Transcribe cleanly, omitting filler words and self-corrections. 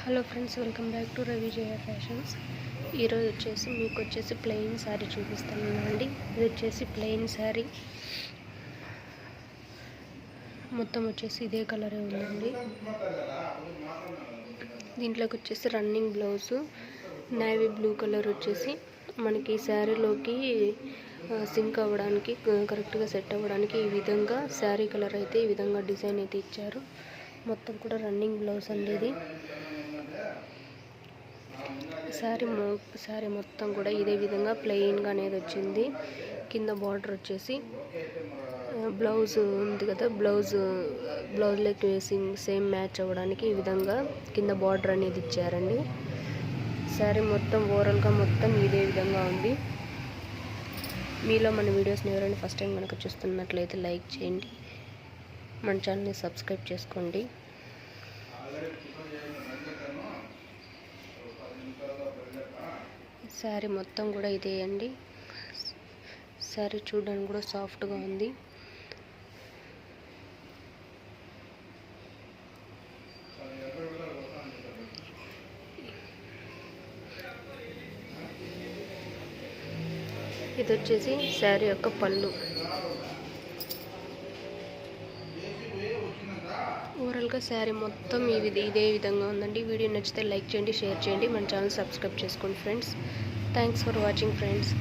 Hello friends, welcome back to Ravijaya fashions. ఈరోజు వచ్చేసి మీకు ప్లెయిన్ శారీ చూపిస్తానండి. ఇది వచ్చేసి ప్లెయిన్ శారీ, మొత్తం వచ్చేసి ఇదే కలరే ఉందండి. దీంట్లోకి వచ్చేసి running blouse navy blue colour వచ్చేసి మనకి శారీలోకి సింక్ అవ్వడానికి, కరెక్ట్గా సెట్ అవ్వడానికి ఈ విధంగా శారీ కలర్ అయితే ఈ విధంగా డిజైన్ అయితే ఇచ్చారు. మొత్తం కూడా రన్నింగ్ బ్లౌజ్ అండి. ఇది శారీ మొత్తం కూడా ఇదే విధంగా ప్లెయిన్గా అనేది వచ్చింది. కింద బార్డర్ వచ్చేసి బ్లౌజ్ ఉంది కదా, బ్లౌజ్లోకి వేసి సేమ్ మ్యాచ్ అవ్వడానికి ఈ విధంగా కింద బార్డర్ అనేది ఇచ్చారండి. శారీ మొత్తం ఓవరాల్గా మొత్తం ఇదే విధంగా ఉంది. మీలో మన వీడియోస్ని ఎవరైనా ఫస్ట్ టైం కనుక చూస్తున్నట్లయితే లైక్ చేయండి, మన ఛానల్ని సబ్స్క్రైబ్ చేసుకోండి. శారీ మొత్తం కూడా ఇదే అండి. శారీ చూడడానికి కూడా సాఫ్ట్గా ఉంది. ఇది వచ్చేసి శారీ యొక్క పళ్ళు. ఓవరాల్గా శారీ మొత్తం ఇదే విధంగా ఉందండి. వీడియో నచ్చితే లైక్ చేయండి, షేర్ చేయండి, మన ఛానల్ సబ్స్క్రైబ్ చేసుకోండి friends. Thanks for watching friends.